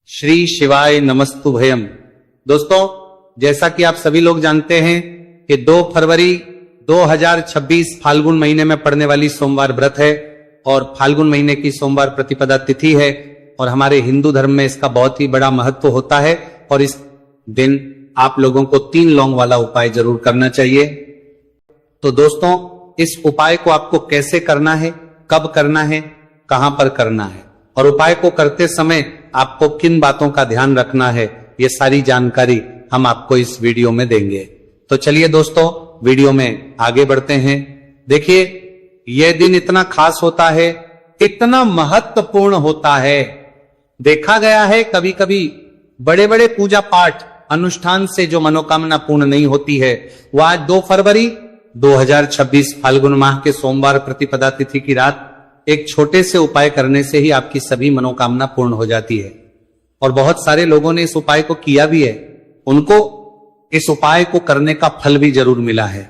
श्री शिवाय नमस्तुभयम। दोस्तों, जैसा कि आप सभी लोग जानते हैं कि 2 फरवरी 2026 फाल्गुन महीने में पड़ने वाली सोमवार व्रत है और फाल्गुन महीने की सोमवार प्रतिपदा तिथि है और हमारे हिंदू धर्म में इसका बहुत ही बड़ा महत्व होता है और इस दिन आप लोगों को 3 लौंग वाला उपाय जरूर करना चाहिए। तो दोस्तों, इस उपाय को आपको कैसे करना है, कब करना है, कहां पर करना है और उपाय को करते समय आपको किन बातों का ध्यान रखना है, ये सारी जानकारी हम आपको इस वीडियो में देंगे। तो चलिए दोस्तों, वीडियो में आगे बढ़ते हैं। देखिए, यह दिन इतना खास होता है, इतना महत्वपूर्ण होता है। देखा गया है कभी कभी बड़े बड़े पूजा पाठ अनुष्ठान से जो मनोकामना पूर्ण नहीं होती है, वो आज 2 फरवरी 2026 फाल्गुन माह के सोमवार प्रतिपदा तिथि की रात एक छोटे से उपाय करने से ही आपकी सभी मनोकामना पूर्ण हो जाती है। और बहुत सारे लोगों ने इस उपाय को किया भी है, उनको इस उपाय को करने का फल भी जरूर मिला है।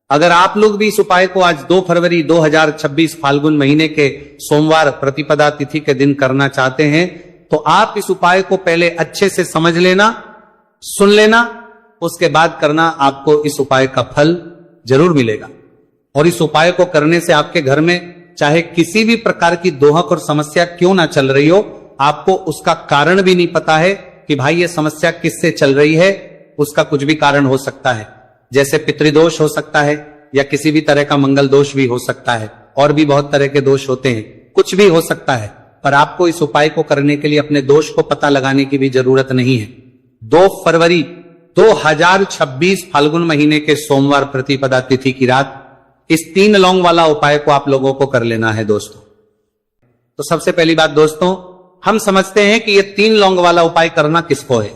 अगर आप लोग भी इस उपाय को आज 2 फरवरी 2026 फाल्गुन महीने के सोमवार प्रतिपदा तिथि के दिन करना चाहते हैं, तो आप इस उपाय को पहले अच्छे से समझ लेना, सुन लेना, उसके बाद करना। आपको इस उपाय का फल जरूर मिलेगा। और इस उपाय को करने से आपके घर में चाहे किसी भी प्रकार की दोहक और समस्या क्यों ना चल रही हो, आपको उसका कारण भी नहीं पता है कि भाई ये समस्या किससे चल रही है, उसका कुछ भी कारण हो सकता है। जैसे पितृदोष हो सकता है या किसी भी तरह का मंगल दोष भी हो सकता है, और भी बहुत तरह के दोष होते हैं, कुछ भी हो सकता है। पर आपको इस उपाय को करने के लिए अपने दोष को पता लगाने की भी जरूरत नहीं है। 2 फरवरी 2026 फाल्गुन महीने के सोमवार प्रतिपदा तिथि की रात इस 3 लौंग वाला उपाय को आप लोगों को कर लेना है दोस्तों। तो सबसे पहली बात दोस्तों, हम समझते हैं कि ये 3 लौंग वाला उपाय करना किसको है।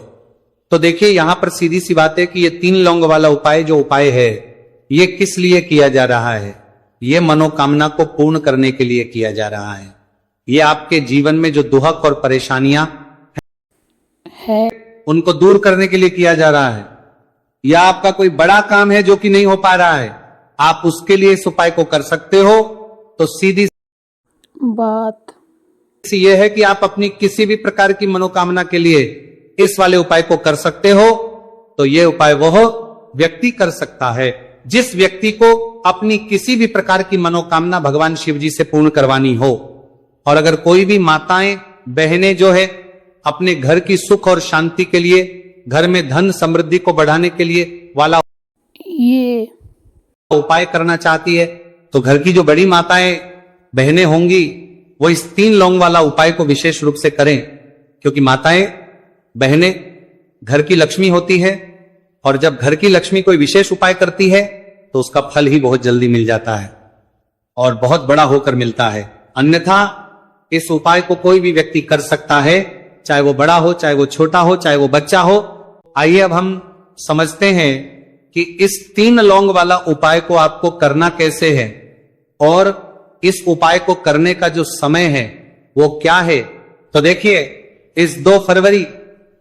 तो देखिए, यहां पर सीधी सी बात है कि ये 3 लौंग वाला उपाय जो उपाय है, ये किस लिए किया जा रहा है। ये मनोकामना को पूर्ण करने के लिए किया जा रहा है। ये आपके जीवन में जो दुहक और परेशानियां है उनको दूर करने के लिए किया जा रहा है। या आपका कोई बड़ा काम है जो कि नहीं हो पा रहा है, आप उसके लिए इस उपाय को कर सकते हो। तो सीधी बात यह है कि आप अपनी किसी भी प्रकार की मनोकामना के लिए इस वाले उपाय को कर सकते हो। तो यह उपाय वह व्यक्ति कर सकता है जिस व्यक्ति को अपनी किसी भी प्रकार की मनोकामना भगवान शिव जी से पूर्ण करवानी हो। और अगर कोई भी माताएं बहनें जो है अपने घर की सुख और शांति के लिए, घर में धन समृद्धि को बढ़ाने के लिए वाला ये उपाय करना चाहती है, तो घर की जो बड़ी माताएं बहनें होंगी वो इस 3 लौंग वाला उपाय को विशेष रूप से करें। क्योंकि माताएं बहनें घर की लक्ष्मी होती है और जब घर की लक्ष्मी कोई विशेष उपाय करती है तो उसका फल ही बहुत जल्दी मिल जाता है और बहुत बड़ा होकर मिलता है। अन्यथा इस उपाय को कोई भी व्यक्ति कर सकता है, चाहे वो बड़ा हो, चाहे वो छोटा हो, चाहे वो बच्चा हो। आइए अब हम समझते हैं कि इस 3 लौंग वाला उपाय को आपको करना कैसे है और इस उपाय को करने का जो समय है वो क्या है। तो देखिए, इस 2 फरवरी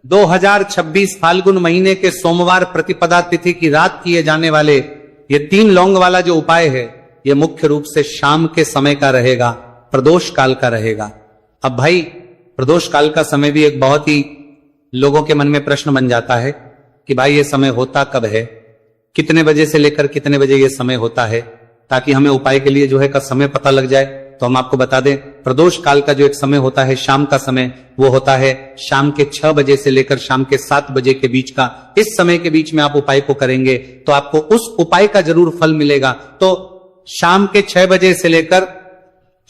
2026 फाल्गुन महीने के सोमवार प्रतिपदा तिथि की रात किए जाने वाले ये 3 लौंग वाला जो उपाय है, ये मुख्य रूप से शाम के समय का रहेगा, प्रदोष काल का रहेगा। अब भाई, प्रदोष काल का समय भी एक बहुत ही लोगों के मन में प्रश्न बन जाता है कि भाई ये समय होता कब है, कितने बजे से लेकर कितने बजे ये समय होता है, ताकि हमें उपाय के लिए जो है का समय पता लग जाए। तो हम आपको बता दें, प्रदोष काल का जो एक समय होता है, शाम का समय, वो होता है शाम के 6 बजे से लेकर शाम के 7 बजे के बीच का। इस समय के बीच में आप उपाय को करेंगे तो आपको उस उपाय का जरूर फल मिलेगा। तो शाम के 6 बजे से लेकर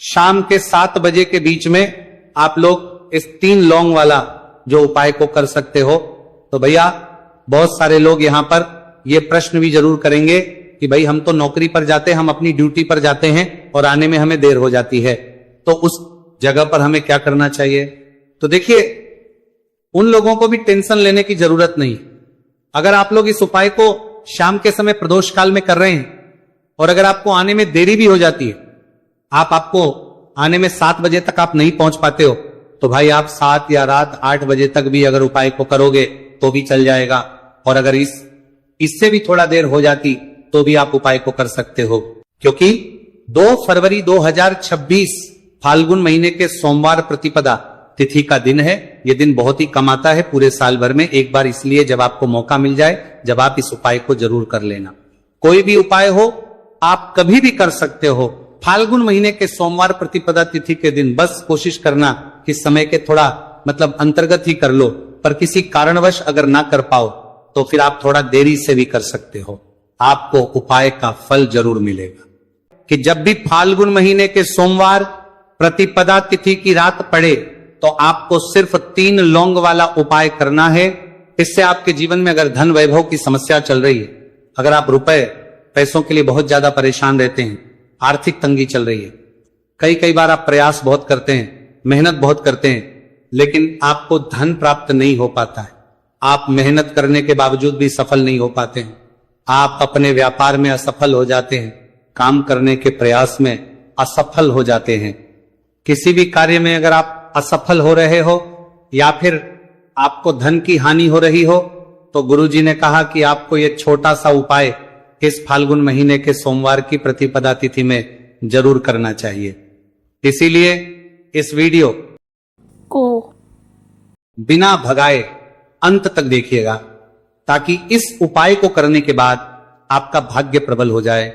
शाम के 7 बजे के बीच में आप लोग इस 3 लौंग वाला जो उपाय को कर सकते हो। तो भैया, बहुत सारे लोग यहां पर ये प्रश्न भी जरूर करेंगे कि भाई हम तो नौकरी पर जाते हैं, हम अपनी ड्यूटी पर जाते हैं और आने में हमें देर हो जाती है, तो उस जगह पर हमें क्या करना चाहिए। तो देखिए, उन लोगों को भी टेंशन लेने की जरूरत नहीं। अगर आप लोग इस उपाय को शाम के समय प्रदोष काल में कर रहे हैं और अगर आपको आने में देरी भी हो जाती है, आपको आने में 7 बजे तक आप नहीं पहुंच पाते हो, तो भाई आप 7 या रात 8 बजे तक भी अगर उपाय को करोगे तो भी चल जाएगा। और अगर इससे भी थोड़ा देर हो जाती तो भी आप उपाय को कर सकते हो। क्योंकि 2 फरवरी 2026 फाल्गुन महीने के सोमवार प्रतिपदा तिथि का दिन है। यह दिन बहुत ही कम आता है पूरे साल भर में, एक बार इसलिए जब आपको मौका मिल जाए, जब आप इस उपाय को जरूर कर लेना। कोई भी उपाय हो आप कभी भी कर सकते हो। फाल्गुन महीने के सोमवार प्रतिपदा तिथि के दिन बस कोशिश करना कि समय के थोड़ा अंतर्गत ही कर लो, पर किसी कारणवश अगर ना कर पाओ तो फिर आप थोड़ा देरी से भी कर सकते हो, आपको उपाय का फल जरूर मिलेगा। कि जब भी फाल्गुन महीने के सोमवार प्रतिपदा तिथि की रात पड़े तो आपको सिर्फ 3 लौंग वाला उपाय करना है। इससे आपके जीवन में अगर धन वैभव की समस्या चल रही है, अगर आप रुपए पैसों के लिए बहुत ज्यादा परेशान रहते हैं, आर्थिक तंगी चल रही है, कई बार आप प्रयास बहुत करते हैं, मेहनत बहुत करते हैं, लेकिन आपको धन प्राप्त नहीं हो पाता है, आप मेहनत करने के बावजूद भी सफल नहीं हो पाते हैं, आप अपने व्यापार में असफल हो जाते हैं, काम करने के प्रयास में असफल हो जाते हैं, किसी भी कार्य में अगर आप असफल हो रहे हो या फिर आपको धन की हानि हो रही हो, तो गुरुजी ने कहा कि आपको यह छोटा सा उपाय इस फाल्गुन महीने के सोमवार की प्रतिपदा तिथि में जरूर करना चाहिए। इसीलिए इस वीडियो को बिना भगाए अंत तक देखिएगा, ताकि इस उपाय को करने के बाद आपका भाग्य प्रबल हो जाए,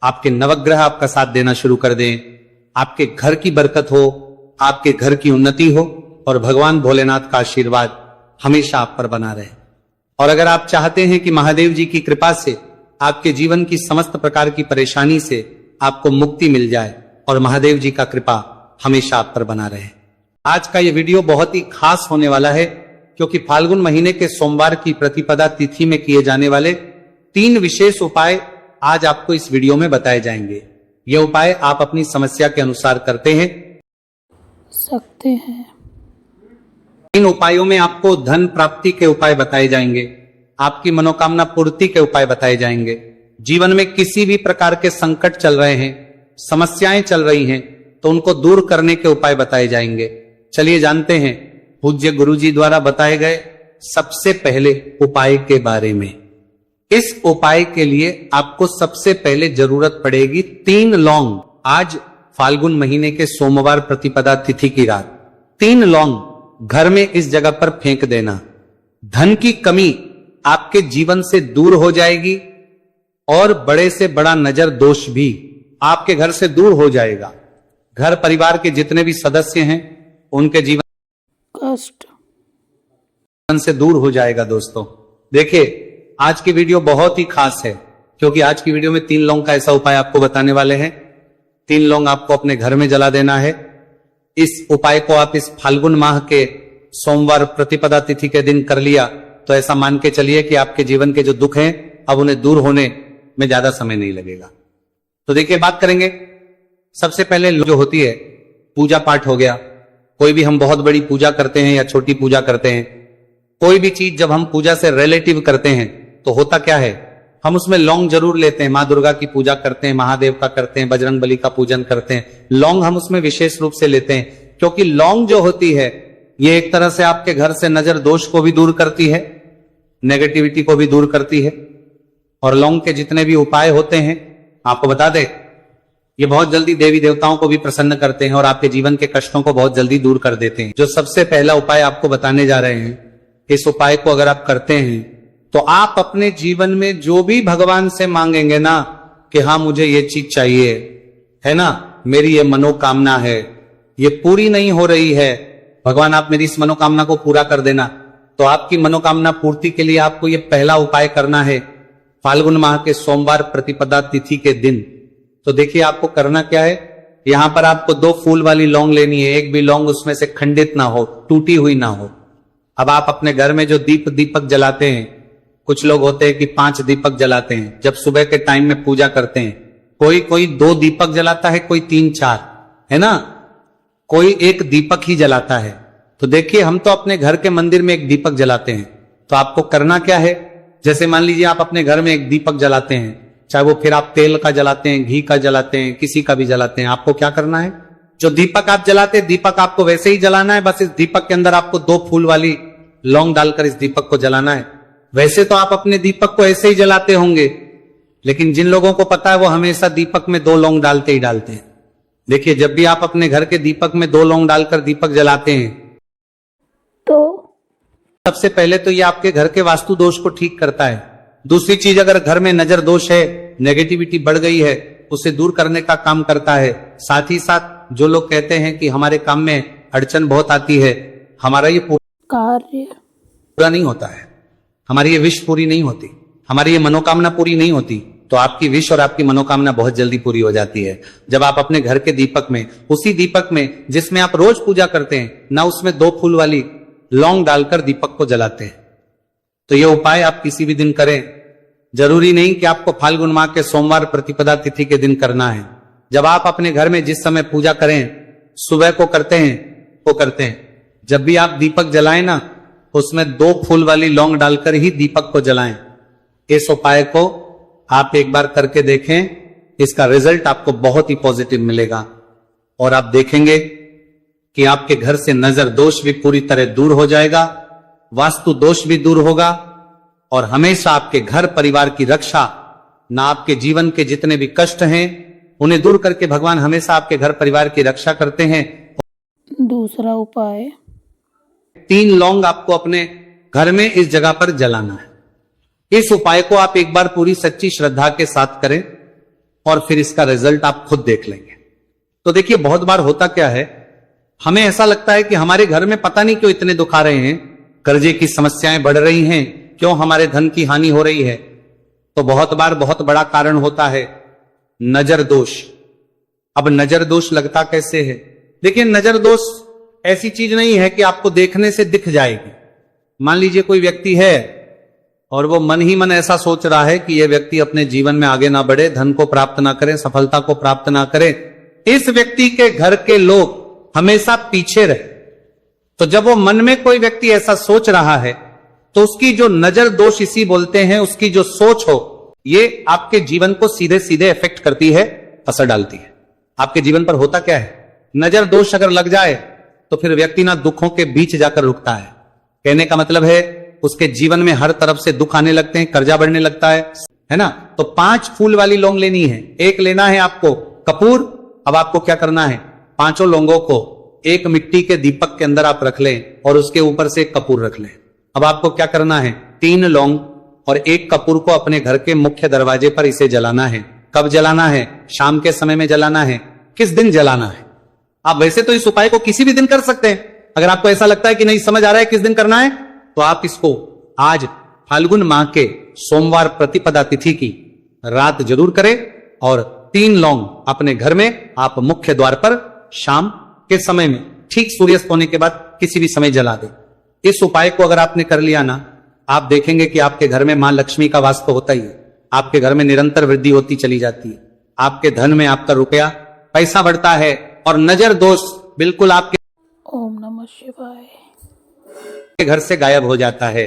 आपके नवग्रह आपका साथ देना शुरू कर दें, आपके घर की बरकत हो, आपके घर की उन्नति हो और भगवान भोलेनाथ का आशीर्वाद हमेशा आप पर बना रहे। और अगर आप चाहते हैं कि महादेव जी की कृपा से आपके जीवन की समस्त प्रकार की परेशानी से आपको मुक्ति मिल जाए और महादेव जी का कृपा हमेशा आप पर बना रहे, आज का यह वीडियो बहुत ही खास होने वाला है, क्योंकि फाल्गुन महीने के सोमवार की प्रतिपदा तिथि में किए जाने वाले 3 विशेष उपाय आज आपको इस वीडियो में बताए जाएंगे। ये उपाय आप अपनी समस्या के अनुसार करते हैं सकते हैं। इन उपायों में आपको धन प्राप्ति के उपाय बताए जाएंगे, आपकी मनोकामना पूर्ति के उपाय बताए जाएंगे, जीवन में किसी भी प्रकार के संकट चल रहे हैं, समस्याएं चल रही हैं, तो उनको दूर करने के उपाय बताए जाएंगे। चलिए जानते हैं पूज्य गुरुजी द्वारा बताए गए सबसे पहले उपाय के बारे में। इस उपाय के लिए आपको सबसे पहले जरूरत पड़ेगी 3 लौंग। आज फाल्गुन महीने के सोमवार प्रतिपदा तिथि की रात 3 लौंग घर में इस जगह पर फेंक देना। धन की कमी आपके जीवन से दूर हो जाएगी और बड़े से बड़ा नजर दोष भी आपके घर से दूर हो जाएगा। घर परिवार के जितने भी सदस्य हैं उनके जीवन कष्ट से दूर हो जाएगा। दोस्तों देखिए, आज की वीडियो बहुत ही खास है, क्योंकि आज की वीडियो में 3 लौंग का ऐसा उपाय आपको बताने वाले हैं। 3 लौंग आपको अपने घर में जला देना है। इस उपाय को आप इस फाल्गुन माह के सोमवार प्रतिपदा तिथि के दिन कर लिया तो ऐसा मान के चलिए कि आपके जीवन के जो दुख हैं अब उन्हें दूर होने में ज्यादा समय नहीं लगेगा। तो देखिए, बात करेंगे सबसे पहले जो होती है पूजा पाठ हो गया। कोई भी हम बहुत बड़ी पूजा करते हैं या छोटी पूजा करते हैं, कोई भी चीज जब हम पूजा से रिलेटिव करते हैं तो होता क्या है, हम उसमें लौंग जरूर लेते हैं। माँ दुर्गा की पूजा करते हैं, महादेव का करते हैं, बजरंग बली का पूजन करते हैं, लौंग हम उसमें विशेष रूप से लेते हैं, क्योंकि लौंग जो होती है ये एक तरह से आपके घर से नजर दोष को भी दूर करती है, नेगेटिविटी को भी दूर करती है। और लौंग के जितने भी उपाय होते हैं आपको बता दें, ये बहुत जल्दी देवी देवताओं को भी प्रसन्न करते हैं और आपके जीवन के कष्टों को बहुत जल्दी दूर कर देते हैं। जो सबसे पहला उपाय आपको बताने जा रहे हैं, इस उपाय को अगर आप करते हैं तो आप अपने जीवन में जो भी भगवान से मांगेंगे ना कि हाँ मुझे ये चीज चाहिए, है ना, मेरी ये मनोकामना है, ये पूरी नहीं हो रही है, भगवान आप मेरी इस मनोकामना को पूरा कर देना। तो आपकी मनोकामना पूर्ति के लिए आपको ये पहला उपाय करना है फाल्गुन माह के सोमवार प्रतिपदा तिथि के दिन। तो देखिए आपको करना क्या है, यहां पर आपको 2 फूल वाली लौंग लेनी है। एक भी लौंग उसमें से खंडित ना हो, टूटी हुई ना हो। अब आप अपने घर में जो दीपक जलाते हैं, कुछ लोग होते हैं कि 5 दीपक जलाते हैं जब सुबह के टाइम में पूजा करते हैं, कोई 2 दीपक जलाता है, कोई 3-4, है ना, कोई 1 दीपक ही जलाता है। तो देखिए हम तो अपने घर के मंदिर में 1 दीपक जलाते हैं। तो आपको करना क्या है, जैसे मान लीजिए आप अपने घर में 1 दीपक जलाते हैं, चाहे वो फिर आप तेल का जलाते हैं, घी का जलाते हैं, किसी का भी जलाते हैं, आपको क्या करना है, जो दीपक आप जलाते हैं दीपक आपको वैसे ही जलाना है, बस इस दीपक के अंदर आपको 2 फूल वाली लौंग डालकर इस दीपक को जलाना है। वैसे तो आप अपने दीपक को ऐसे ही जलाते होंगे, लेकिन जिन लोगों को पता है वो हमेशा दीपक में 2 लौंग डालते ही डालते हैं। देखिए जब भी आप अपने घर के दीपक में 2 लौंग डालकर दीपक जलाते हैं सबसे पहले तो ये आपके घर के वास्तु दोष को ठीक करता है। दूसरी चीज, अगर घर में नजर दोष है, नेगेटिविटी बढ़ गई है, उसे दूर करने का काम करता है। साथ ही साथ जो लोग कहते हैं कि हमारे काम में अड़चन बहुत आती है, हमारा ये कार्य पूरा नहीं होता है, हमारी ये विश पूरी नहीं होती, हमारी ये मनोकामना पूरी नहीं होती, तो आपकी विश और आपकी मनोकामना बहुत जल्दी पूरी हो जाती है। जब आप अपने घर के दीपक में, उसी दीपक में जिसमें आप रोज पूजा करते हैं ना, उसमें 2 फूल वाली लौंग डालकर दीपक को जलाते हैं। तो ये उपाय आप किसी भी दिन करें। जरूरी नहीं कि आपको फाल्गुन माह के सोमवार प्रतिपदा तिथि के दिन करना है। जब आप अपने घर में जिस समय पूजा करें, सुबह को करते हैं, वो करते हैं। जब भी आप दीपक जलाएं ना, उसमें 2 फूल वाली लौंग डालकर ही दीपक को जलाएं। इस उपाय को आप एक बार करके देखें, इसका रिजल्ट आपको बहुत ही पॉजिटिव मिलेगा और आप देखेंगे कि आपके घर से नजर दोष भी पूरी तरह दूर हो जाएगा, वास्तु दोष भी दूर होगा और हमेशा आपके घर परिवार की रक्षा, ना आपके जीवन के जितने भी कष्ट हैं उन्हें दूर करके भगवान हमेशा आपके घर परिवार की रक्षा करते हैं। दूसरा उपाय, 3 लौंग आपको अपने घर में इस जगह पर जलाना है। इस उपाय को आप एक बार पूरी सच्ची श्रद्धा के साथ करें और फिर इसका रिजल्ट आप खुद देख लेंगे। तो देखिए, बहुत बार होता क्या है, हमें ऐसा लगता है कि हमारे घर में पता नहीं क्यों इतने दुख आ रहे हैं, कर्जे की समस्याएं बढ़ रही हैं, क्यों हमारे धन की हानि हो रही है। तो बहुत बार बहुत बड़ा कारण होता है नजर दोष। अब नजर दोष लगता कैसे है? देखिए, नजर दोष ऐसी चीज नहीं है कि आपको देखने से दिख जाएगी। मान लीजिए कोई व्यक्ति है और वो मन ही मन ऐसा सोच रहा है कि यह व्यक्ति अपने जीवन में आगे ना बढ़े, धन को प्राप्त ना करे, सफलता को प्राप्त ना करे, इस व्यक्ति के घर के लोग हमेशा पीछे रहे। तो जब वो मन में कोई व्यक्ति ऐसा सोच रहा है तो उसकी जो नजर दोष इसी बोलते हैं, उसकी जो सोच हो, ये आपके जीवन को सीधे सीधे इफेक्ट करती है, असर डालती है। आपके जीवन पर होता क्या है, नजर दोष अगर लग जाए तो फिर व्यक्ति ना दुखों के बीच जाकर रुकता है। कहने का मतलब है उसके जीवन में हर तरफ से दुख आने लगते हैं, कर्जा बढ़ने लगता है ना। तो 5 फूल वाली लौंग लेनी है। एक लेना है आपको कपूर। अब आपको क्या करना है, 5 लौंगों को एक मिट्टी के दीपक के अंदर आप रख लें और उसके ऊपर से एक कपूर रख लें। अब आपको क्या करना है, 3 लौंग और 1 कपूर को अपने घर के मुख्य दरवाजे पर इसे जलाना है। कब जलाना है? शाम के समय में जलाना है। किस दिन जलाना है? आप वैसे तो इस उपाय को किसी भी दिन कर सकते हैं। अगर आपको ऐसा लगता है कि नहीं समझ आ रहा है किस दिन करना है, तो आप इसको आज फाल्गुन माह के सोमवार प्रतिपदा तिथि की रात जरूर करें और 3 लौंग अपने घर में आप मुख्य द्वार पर शाम के समय में ठीक सूर्यास्त होने के बाद किसी भी समय जला दें। इस उपाय को अगर आपने कर लिया ना, आप देखेंगे कि आपके घर में मां लक्ष्मी का वास तो होता ही है। आपके घर में निरंतर वृद्धि होती चली जाती है। आपके धन में आपका रुपया पैसा बढ़ता है और नजर दोष बिल्कुल आपके ओम नमः शिवाय घर से गायब हो जाता है।